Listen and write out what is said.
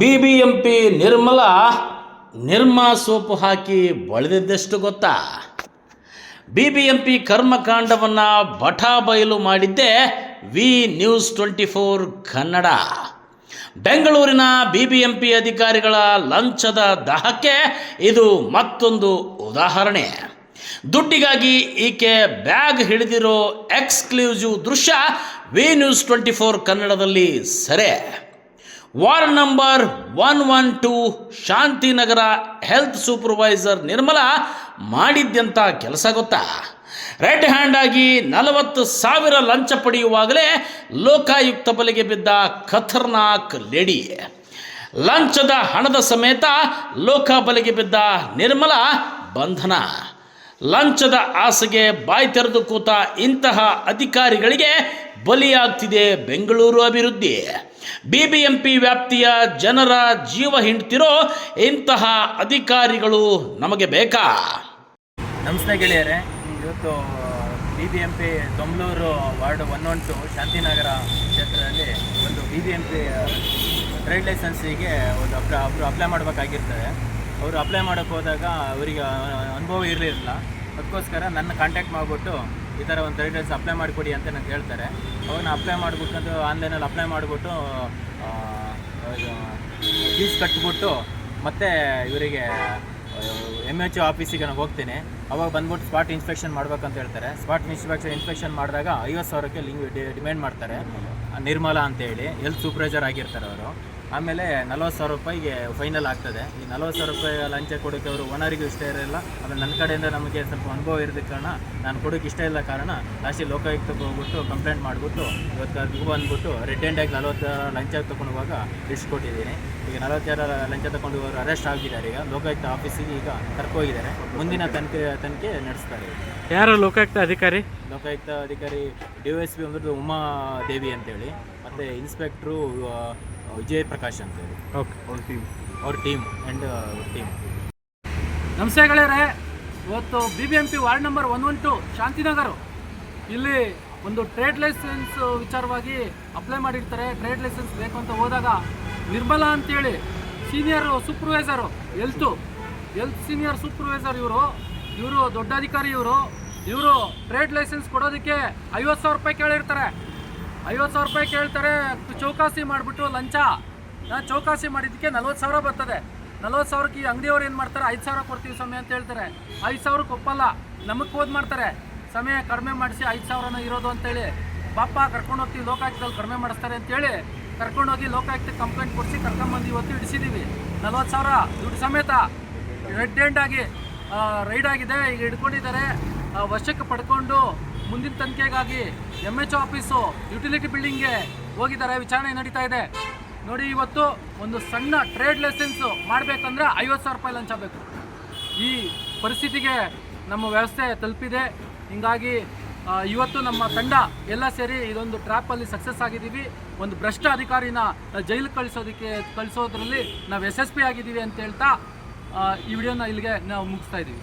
BBMP Nirma soap ಹಾಕಿ ಬಳಿದಿದ್ದೆಷ್ಟು ಗೊತ್ತಾ? BBMP ಕರ್ಮಕಾಂಡವನ್ನು ಬಟಾಬಯಲು ಮಾಡಿದ್ದೇ V news 24 Kannada. ಬೆಂಗಳೂರಿನ ಬಿಬಿಎಂಪಿ ಅಧಿಕಾರಿಗಳ ಲಂಚದ ದಾಹಕ್ಕೆ ಇದು ಮತ್ತೊಂದು ಉದಾಹರಣೆ. ದುಡ್ಡಿಗಾಗಿ ಈಕೆ ಬ್ಯಾಗ್ ಹಿಡಿದಿರೋ ಎಕ್ಸ್ಕ್ಲೂಸಿವ್ ದೃಶ್ಯ ವಿ ನ್ಯೂಸ್ 24 ಕನ್ನಡದಲ್ಲಿ ಸೆರೆ. Ward number 112 Shantinagar health supervisor Nirmala ಮಾಡಿದ್ದಂಥ ಕೆಲಸ ಗೊತ್ತಾ? ರೆಡ್ ಹ್ಯಾಂಡ್ ಆಗಿ 40,000 ಲಂಚ ಪಡೆಯುವಾಗಲೇ ಲೋಕಾಯುಕ್ತ ಬಲೆಗೆ ಬಿದ್ದ ಖತರ್ನಾಕ್ ಲೇಡಿ. ಲಂಚದ ಹಣದ ಸಮೇತ ಲೋಕ ಬಲೆಗೆ ಬಿದ್ದ ನಿರ್ಮಲಾ ಬಂಧನ. ಲಂಚದ ಆಸೆಗೆ ಬಾಯಿ ತೆರೆದು ಕೂತ ಇಂತಹ ಅಧಿಕಾರಿಗಳಿಗೆ ಬಲಿಯಾಗ್ತಿದೆ ಬೆಂಗಳೂರು ಅಭಿವೃದ್ಧಿ. ಬಿಬಿಎಂಪಿ ವ್ಯಾಪ್ತಿಯ ಜನರ ಜೀವ ಹಿಂಡ್ತಿರೋ ಇಂತಹ ಅಧಿಕಾರಿಗಳು ನಮಗೆ ಬೇಕಾ? ನಮಸ್ತೆ ಗೆಳೆಯರೆ. ಇವತ್ತು ಬಿಬಿಎಂಪಿ ದೊಂಬಲೂರು ವಾರ್ಡ್ 112 ಶಾಂತಿನಗರ ಕ್ಷೇತ್ರದಲ್ಲಿ ಒಂದು ಬಿಬಿಎಂಪಿ ಟ್ರೇಡ್ ಲೈಸೆನ್ಸಿಗೆ ಒಬ್ಬರು ಅಪ್ಲೈ ಮಾಡಬೇಕಾಗಿರ್ತದೆ. ಅವರು ಅಪ್ಲೈ ಮಾಡೋಕ್ಕೆ ಹೋದಾಗ ಅವರಿಗೆ ಅನುಭವ ಇರಲಿಲ್ಲ. ಅದಕ್ಕೋಸ್ಕರ ನನ್ನ ಕಾಂಟ್ಯಾಕ್ಟ್ ಮಾಡಿಬಿಟ್ಟು ಈ ಥರ ಒಂದು ಟ್ರೇಡ್ ಲೈಸೆನ್ಸ್ ಅಪ್ಲೈ ಮಾಡಿಕೊಡಿ ಅಂತ ನನಗೆ ಹೇಳ್ತಾರೆ. ಅವನ್ನ ಅಪ್ಲೈ ಮಾಡಿಬಿಟ್ಟು ಆನ್ಲೈನಲ್ಲಿ ಅಪ್ಲೈ ಮಾಡಿಬಿಟ್ಟು ಫೀಸ್ ಕಟ್ಬಿಟ್ಟು ಮತ್ತೆ ಇವರಿಗೆ MHO ಆಫೀಸಿಗೆ ನಾನು ಹೋಗ್ತೀನಿ. ಅವಾಗ ಬಂದ್ಬಿಟ್ಟು ಸ್ಪಾಟ್ ಇನ್ಸ್ಪೆಕ್ಷನ್ ಮಾಡ್ಬೇಕಂತ ಹೇಳ್ತಾರೆ. ಸ್ಪಾಟ್ ಇನ್ಸ್ಪೆಕ್ಷನ್ ಮಾಡಿದಾಗ 50,000ಕ್ಕೆ ಡಿಮ್ಯಾಂಡ್ ಮಾಡ್ತಾರೆ. ನಿರ್ಮಲಾ ಅಂತೇಳಿ ಹೆಲ್ತ್ ಸೂಪರ್ವೈಸರ್ ಆಗಿರ್ತಾರೆ ಅವರು. ಆಮೇಲೆ 40,000 ರೂಪಾಯಿಗೆ ಫೈನಲ್ ಆಗ್ತದೆ. ಈ 40,000 ರೂಪಾಯಿ ಲಂಚ ಕೊಡೋಕ್ಕೆ ಅವರು ಓನರಿಗೂ ಇಷ್ಟ ಇರಲಿಲ್ಲ. ಆಮೇಲೆ ನನ್ನ ಕಡೆಯಿಂದ ನಮಗೆ ಸ್ವಲ್ಪ ಅನುಭವ ಇರೋದ ಕಾರಣ ನಾನು ಕೊಡೋಕ್ಕೆ ಇಷ್ಟ ಇಲ್ಲ ಕಾರಣ ಲಾಸ್ಟಿಗೆ ಲೋಕಾಯುಕ್ತಕ್ಕೆ ಹೋಗ್ಬಿಟ್ಟು ಕಂಪ್ಲೇಂಟ್ ಮಾಡಿಬಿಟ್ಟು ಇವತ್ತು ಬಂದ್ಬಿಟ್ಟು ರೆಡ್ ಹ್ಯಾಂಡಾಗಿ 40 ಲಂಚ ತೊಗೊಂಡೋಗುವಾಗ ಲಿಸ್ಟ್ ಕೊಟ್ಟಿದ್ದೀನಿ. ಈಗ 40 ಲಂಚ ತಗೊಂಡು ಅವರು ಅರೆಸ್ಟ್ ಆಗಿದ್ದಾರೆ. ಈಗ ಲೋಕಾಯುಕ್ತ ಆಫೀಸಿಗೆ ಈಗ ಕರ್ಕೋಗಿದ್ದಾರೆ. ಮುಂದಿನ ತನಿಖೆ ನಡೆಸ್ತಾರೆ. ಯಾರು ಲೋಕಾಯುಕ್ತ ಅಧಿಕಾರಿ? ಲೋಕಾಯುಕ್ತ ಅಧಿಕಾರಿ DOSP ಬಂದ್ಬಿಟ್ಟು ಉಮಾದೇವಿ ಅಂತೇಳಿ, ಮತ್ತು ಇನ್ಸ್ಪೆಕ್ಟ್ರು ವಿಜಯ್ ಪ್ರಕಾಶ್ ಅಂತೇಳಿ. ಓಕೆ, ಅವ್ರ ಟೀಮ್ ಆ್ಯಂಡ್ ಟೀಮ್. ನಮಸ್ತೆ ಗೆಳೆಯರೆ. ಇವತ್ತು ಬಿಬಿಎಂಪಿ ವಾರ್ಡ್ ನಂಬರ್ 112 ಶಾಂತಿನಗರ ಇಲ್ಲಿ ಒಂದು ಟ್ರೇಡ್ ಲೈಸೆನ್ಸ್ ವಿಚಾರವಾಗಿ ಅಪ್ಲೈ ಮಾಡಿರ್ತಾರೆ. ಟ್ರೇಡ್ ಲೈಸೆನ್ಸ್ ಬೇಕು ಅಂತ ಹೋದಾಗ ನಿರ್ಮಲಾ ಅಂತೇಳಿ senior supervisor, health senior supervisor ಇವರು ದೊಡ್ಡ ಅಧಿಕಾರಿ. ಇವರು ಟ್ರೇಡ್ ಲೈಸೆನ್ಸ್ ಕೊಡೋದಕ್ಕೆ 50,000 ರೂಪಾಯಿ ಕೇಳಿರ್ತಾರೆ. 50,000 ರೂಪಾಯಿ ಕೇಳ್ತಾರೆ. ಚೌಕಾಸಿ ಮಾಡಿಬಿಟ್ಟು ಲಂಚ ಚೌಕಾಸಿ ಮಾಡಿದ್ದಕ್ಕೆ 40,000 ಬರ್ತದೆ. 40,000ಕ್ಕೆ ಈ ಅಂಗಡಿಯವ್ರು ಏನು ಮಾಡ್ತಾರೆ, 5,000 ಕೊಡ್ತೀವಿ ಸಮಯ ಅಂತ ಹೇಳ್ತಾರೆ. 5,000ಕ್ಕೆ ಒಪ್ಪಲ್ಲ, ನಮಗೆ ಓದ್ ಮಾಡ್ತಾರೆ. ಸಮಯ ಕಡಿಮೆ ಮಾಡಿಸಿ 5,000 ಇರೋದು ಅಂತೇಳಿ ಪಾಪ ಕರ್ಕೊಂಡು ಹೋಗ್ತೀವಿ, ಲೋಕಾಯುಕ್ತದಲ್ಲಿ ಕಡಿಮೆ ಮಾಡಿಸ್ತಾರೆ ಅಂತೇಳಿ ಕರ್ಕೊಂಡೋಗಿ ಲೋಕಾಯುಕ್ತ ಕಂಪ್ಲೇಂಟ್ ಕೊಡಿಸಿ ಕರ್ಕೊಂಡ್ಬಂದು ಇವತ್ತು ಇಡಿಸಿದ್ದೀವಿ. 40,000 ದುಡ್ಡು ಸಮೇತ ರೆಡ್ ಹ್ಯಾಂಡ್ ಆಗಿ ರೈಡ್ ಆಗಿದೆ. ಈಗ ಹಿಡ್ಕೊಂಡಿದ್ದಾರೆ. ವಶಕ್ಕೆ ಪಡ್ಕೊಂಡು ಮುಂದಿನ ತನಿಖೆಗಾಗಿ MHO ಆಫೀಸು ಯುಟಿಲಿಟಿ ಬಿಲ್ಡಿಂಗ್ಗೆ ಹೋಗಿದ್ದಾರೆ. ವಿಚಾರಣೆ ನಡೀತಾ ಇದೆ. ನೋಡಿ, ಇವತ್ತು ಒಂದು ಸಣ್ಣ ಟ್ರೇಡ್ ಲೈಸೆನ್ಸು ಮಾಡಬೇಕಂದ್ರೆ 50,000 ರೂಪಾಯಿ ಲಂಚ ಬೇಕು. ಈ ಪರಿಸ್ಥಿತಿಗೆ ನಮ್ಮ ವ್ಯವಸ್ಥೆ ತಲುಪಿದೆ. ಹೀಗಾಗಿ ಇವತ್ತು ನಮ್ಮ ತಂಡ ಎಲ್ಲ ಸೇರಿ ಇದೊಂದು ಟ್ರ್ಯಾಪಲ್ಲಿ ಸಕ್ಸಸ್ ಆಗಿದ್ದೀವಿ. ಒಂದು ಭ್ರಷ್ಟ ಅಧಿಕಾರಿನ ಜೈಲಿಗೆ ಕಳಿಸೋದ್ರಲ್ಲಿ ನಾವು ಯಶಸ್ವಿ ಆಗಿದ್ದೀವಿ ಅಂತ ಹೇಳ್ತಾ ಈ ವಿಡಿಯೋನ ಇಲ್ಲಿಗೆ ನಾವು ಮುಗಿಸ್ತಾ ಇದ್ದೀವಿ.